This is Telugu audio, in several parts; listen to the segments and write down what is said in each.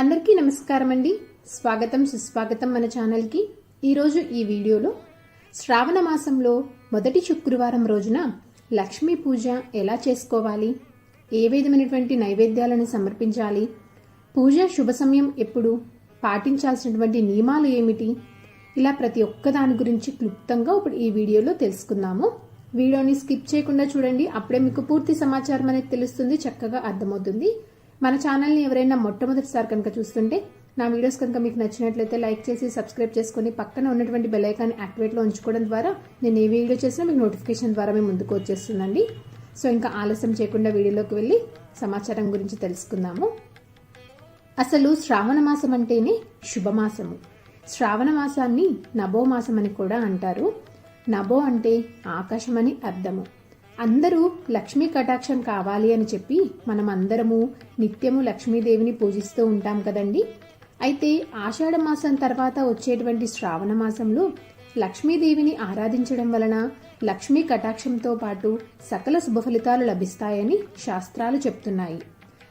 అందరికీ నమస్కారం అండి. స్వాగతం సుస్వాగతం మన ఛానల్కి. ఈరోజు ఈ వీడియోలో శ్రావణ మాసంలో మొదటి శుక్రవారం రోజున లక్ష్మీ పూజ ఎలా చేసుకోవాలి, ఏ విధమైనటువంటి నైవేద్యాలను సమర్పించాలి, పూజ శుభ సమయం ఎప్పుడు, పాటించాల్సినటువంటి నియమాలు ఏమిటి, ఇలా ప్రతి ఒక్క దాని గురించి క్లుప్తంగా ఇప్పుడు ఈ వీడియోలో తెలుసుకుందాము. వీడియోని స్కిప్ చేయకుండా చూడండి, అప్పుడే మీకు పూర్తి సమాచారం అనేది తెలుస్తుంది, చక్కగా అర్థమవుతుంది. మన ఛానల్ని ఎవరైనా మొట్టమొదటిసారి కనుక చూస్తుంటే నా వీడియోస్ కనుక మీకు నచ్చినట్లయితే లైక్ చేసి సబ్స్క్రైబ్ చేసుకుని పక్కన ఉన్నటువంటి బెల్ ఐకాన్ యాక్టివేట్లో ఉంచుకోవడం ద్వారా నేను ఏ వీడియో చేసినా మీకు నోటిఫికేషన్ ద్వారా మేము ముందుకు వచ్చేస్తుందండి. సో ఇంకా ఆలస్యం చేయకుండా వీడియోలోకి వెళ్ళి సమాచారం గురించి తెలుసుకుందాము. అసలు శ్రావణ మాసం అంటేనే శుభమాసము. శ్రావణ మాసాన్ని నభో మాసం అని కూడా అంటారు. నభో అంటే ఆకాశం అని అర్థము. అందరూ లక్ష్మీ కటాక్షం కావాలి అని చెప్పి మనం అందరము నిత్యము లక్ష్మీదేవిని పూజిస్తూ ఉంటాం కదండి. అయితే ఆషాఢ మాసం తర్వాత వచ్చేటువంటి శ్రావణ మాసంలో లక్ష్మీదేవిని ఆరాధించడం వలన లక్ష్మీ కటాక్షంతో పాటు సకల శుభ ఫలితాలు లభిస్తాయని శాస్త్రాలు చెప్తున్నాయి.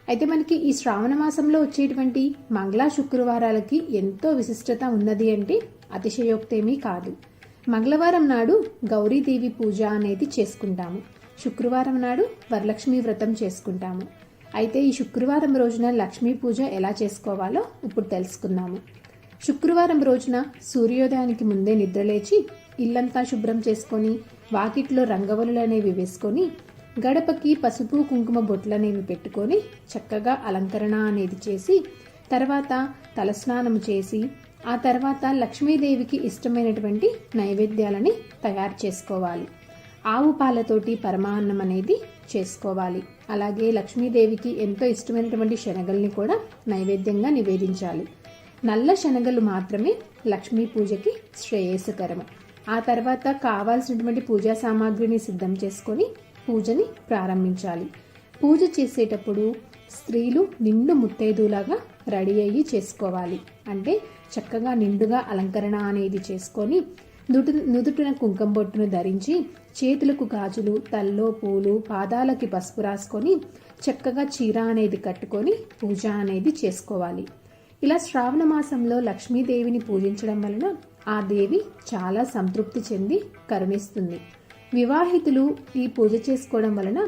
అయితే మనకి ఈ శ్రావణ మాసంలో వచ్చేటువంటి మంగళ శుక్రవారాలకి ఎంతో విశిష్టత ఉన్నది అంటే అతిశయోక్తేమీ కాదు. మంగళవారం నాడు గౌరీదేవి పూజ అనేది చేసుకుంటాము. శుక్రవారం నాడు వరలక్ష్మి వ్రతం చేసుకుంటాము. అయితే ఈ శుక్రవారం రోజున లక్ష్మీ పూజ ఎలా చేసుకోవాలో ఇప్పుడు తెలుసుకుందాము. శుక్రవారం రోజున సూర్యోదయానికి ముందే నిద్రలేచి ఇల్లంతా శుభ్రం చేసుకొని వాకిట్లో రంగవల్లులు అనేవి వేసుకొని గడపకి పసుపు కుంకుమ బొట్లు అనేవి పెట్టుకొని చక్కగా అలంకరణ అనేది చేసి తర్వాత తలస్నానం చేసి ఆ తర్వాత లక్ష్మీదేవికి ఇష్టమైనటువంటి నైవేద్యాలని తయారు చేసుకోవాలి. ఆవు పాలతోటి పరమాన్నం అనేది చేసుకోవాలి. అలాగే లక్ష్మీదేవికి ఎంతో ఇష్టమైనటువంటి శనగల్ని కూడా నైవేద్యంగా నివేదించాలి. నల్ల శనగలు మాత్రమే లక్ష్మీ పూజకి శ్రేయస్కరము. ఆ తర్వాత కావాల్సినటువంటి పూజా సామాగ్రిని సిద్ధం చేసుకొని పూజని ప్రారంభించాలి. పూజ చేసేటప్పుడు స్త్రీలు నిండు ముత్తైదులాగా రెడీ అయ్యి చేసుకోవాలి. అంటే చక్కగా నిండుగా అలంకరణ అనేది చేసుకొని నుదుటిన కుంకుమ బొట్టును ధరించి చేతులకు గాజులు, తల్లో పూలు, పాదాలకి పసుపు రాసుకొని చక్కగా చీర అనేది కట్టుకొని పూజ అనేది చేసుకోవాలి. ఇలా శ్రావణ మాసంలో లక్ష్మీదేవిని పూజించడం వలన ఆ దేవి చాలా సంతృప్తి చెంది కరుణిస్తుంది. వివాహితులు ఈ పూజ చేసుకోవడం వలన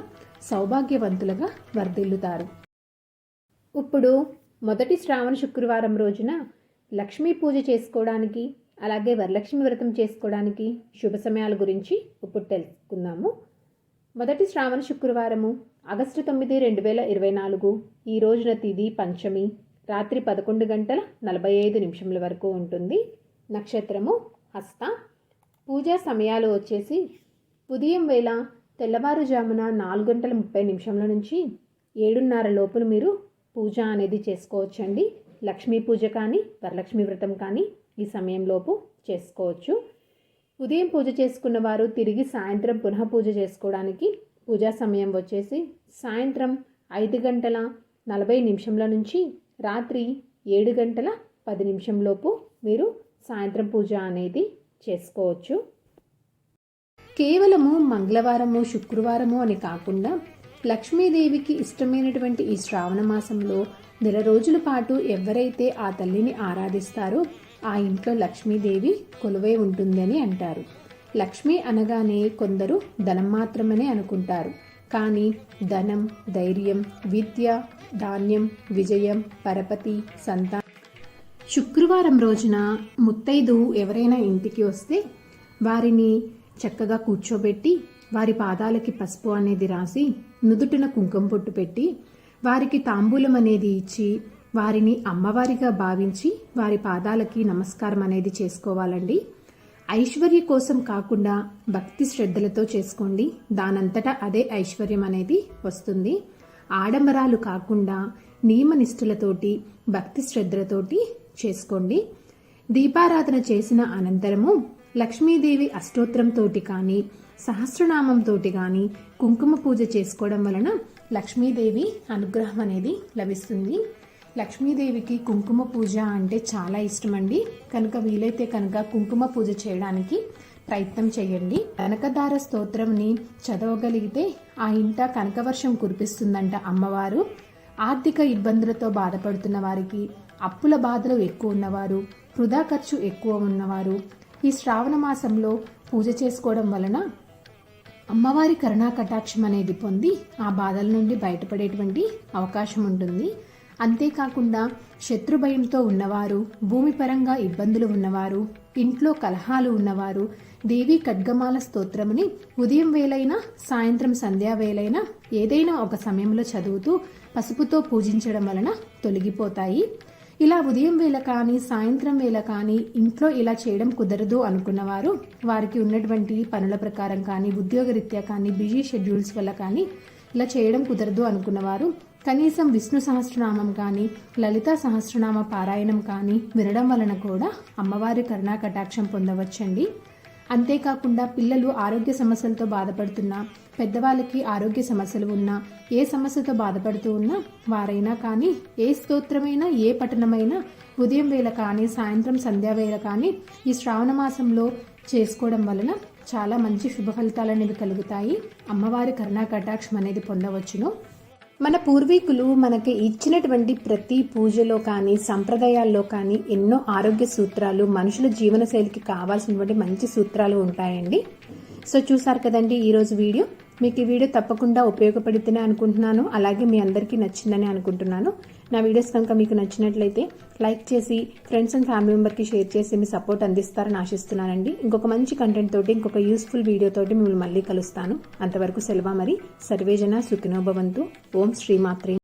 సౌభాగ్యవంతులుగా వర్ధిల్లుతారు. ఇప్పుడు మొదటి శ్రావణ శుక్రవారం రోజున లక్ష్మీ పూజ చేసుకోవడానికి అలాగే వరలక్ష్మి వ్రతం చేసుకోవడానికి శుభ సమయాల గురించి ఇప్పుడు తెలుసుకుందాము. మొదటి శ్రావణ శుక్రవారము ఆగస్టు 9, 2024 ఈ రోజున తిథి పంచమి రాత్రి 11:45 వరకు ఉంటుంది. నక్షత్రము హస్త. పూజా సమయాలు వచ్చేసి ఉదయం వేళ తెల్లవారుజామున 4:30 నుంచి 7:30 లోపున మీరు పూజ అనేది చేసుకోవచ్చండి. లక్ష్మీ పూజ కానీ వరలక్ష్మి వ్రతం కానీ ఈ సమయంలోపు చేసుకోవచ్చు. ఉదయం పూజ చేసుకున్న వారు తిరిగి సాయంత్రం పునః పూజ చేసుకోవడానికి పూజా సమయం వచ్చేసి సాయంత్రం 5:40 నుంచి రాత్రి 7:10 లోపు మీరు సాయంత్రం పూజ అనేది చేసుకోవచ్చు. కేవలము మంగళవారము శుక్రవారము అని కాకుండా లక్ష్మీదేవికి ఇష్టమైనటువంటి ఈ శ్రావణ మాసంలో నెల రోజుల పాటు ఎవరైతే ఆ తల్లిని ఆరాధిస్తారో ఆ ఇంట్లో లక్ష్మీదేవి కొలువై ఉంటుందని అంటారు. లక్ష్మి అనగానే కొందరు ధనం మాత్రమనే అనుకుంటారు. కానీ ధనం, ధైర్యం, విద్య, ధాన్యం, విజయం, పరపతి, సంతానం. శుక్రవారం రోజున ముత్తైదు ఎవరైనా ఇంటికి వస్తే వారిని చక్కగా కూర్చోబెట్టి వారి పాదాలకి పసుపు అనేది రాసి నుదుటిన కుంకుమ పొట్టు పెట్టి వారికి తాంబూలం అనేది ఇచ్చి వారిని అమ్మవారిగా భావించి వారి పాదాలకి నమస్కారం అనేది చేసుకోవాలండి. ఐశ్వర్య కోసం కాకుండా భక్తి శ్రద్ధలతో చేసుకోండి. దానంతటా అదే ఐశ్వర్యం అనేది వస్తుంది. ఆడంబరాలు కాకుండా నియమనిష్ఠులతోటి భక్తి శ్రద్ధలతోటి చేసుకోండి. దీపారాధన చేసిన అనంతరము లక్ష్మీదేవి అష్టోత్తరంతోటి కానీ సహస్రనామంతోటి కానీ కుంకుమ పూజ చేసుకోవడం వలన లక్ష్మీదేవి అనుగ్రహం అనేది లభిస్తుంది. లక్ష్మీదేవికి కుంకుమ పూజ అంటే చాలా ఇష్టం అండి. కనుక వీలైతే కనుక కుంకుమ పూజ చేయడానికి ప్రయత్నం చేయండి. కనకదార స్తోత్రంని చదవగలిగితే ఆ ఇంట కనకవర్షం కురిపిస్తుందంట అమ్మవారు. ఆర్థిక ఇబ్బందులతో బాధపడుతున్న వారికి, అప్పుల బాధలు ఎక్కువ ఉన్నవారు, వృధా ఖర్చు ఎక్కువ ఉన్నవారు ఈ శ్రావణ మాసంలో పూజ చేసుకోవడం వలన అమ్మవారి కరుణా కటాక్షం అనేది పొంది ఆ బాధల నుండి బయటపడేటువంటి అవకాశం ఉంటుంది. అంతేకాకుండా శత్రు భయంతో ఉన్నవారు, భూమి పరంగా ఇబ్బందులు ఉన్నవారు, ఇంట్లో కలహాలు ఉన్నవారు దేవి ఖడ్గమాల స్తోత్రముని ఉదయం వేళైనా సాయంత్రం సంధ్యా వేళైనా ఏదైనా ఒక సమయంలో చదువుతూ పసుపుతో పూజించడం వలన తొలగిపోతాయి. ఇలా ఉదయం వేళ కానీ సాయంత్రం వేళ కానీ ఇంట్లో ఇలా చేయడం కుదరదు అనుకున్నవారు వారికి ఉన్నటువంటి పనుల ప్రకారం కానీ ఉద్యోగరీత్యా కానీ బిజీ షెడ్యూల్స్ వల్ల కానీ ఇలా చేయడం కుదరదు అనుకున్నవారు కనీసం విష్ణు సహస్రనామం కానీ లలితా సహస్రనామ పారాయణం కానీ వినడం వలన కూడా అమ్మవారి కరుణా కటాక్షం పొందవచ్చండి. అంతేకాకుండా పిల్లలు ఆరోగ్య సమస్యలతో బాధపడుతున్నా, పెద్దవాళ్ళకి ఆరోగ్య సమస్యలు ఉన్నా, ఏ సమస్యతో బాధపడుతూ ఉన్నా వారైనా కానీ ఏ స్తోత్రమైనా ఏ పఠనమైనా ఉదయం వేళ కానీ సాయంత్రం సంధ్యా వేళ కానీ ఈ శ్రావణ మాసంలో చేసుకోవడం వలన చాలా మంచి శుభ ఫలితాలు అనేవి కలుగుతాయి. అమ్మవారి కరుణా కటాక్షం అనేది పొందవచ్చును. మన పూర్వీకులు మనకి ఇచ్చినటువంటి ప్రతి పూజలో కానీ సంప్రదాయాల్లో కానీ ఎన్నో ఆరోగ్య సూత్రాలు, మనుషుల జీవనశైలికి కావాల్సినటువంటి మంచి సూత్రాలు ఉంటాయండి. సో చూసారు కదండి ఈరోజు వీడియో. మీకు ఈ వీడియో తప్పకుండా ఉపయోగపడుతుందని అనుకుంటున్నాను. అలాగే మీ అందరికీ నచ్చిందని అనుకుంటున్నాను. నా వీడియోస్ కనుక మీకు నచ్చినట్లయితే లైక్ చేసి ఫ్రెండ్స్ అండ్ ఫ్యామిలీ మెంబర్కి షేర్ చేసి మీ సపోర్ట్ అందిస్తారని ఆశిస్తున్నానండి. ఇంకొక మంచి కంటెంట్ తోటి, ఇంకొక యూస్ఫుల్ వీడియో తోటి మిమ్మల్ని మళ్ళీ కలుస్తాను. అంతవరకు సెలవు మరి. సర్వేజన సుఖినో భవంతు. ఓం శ్రీమాత్రే.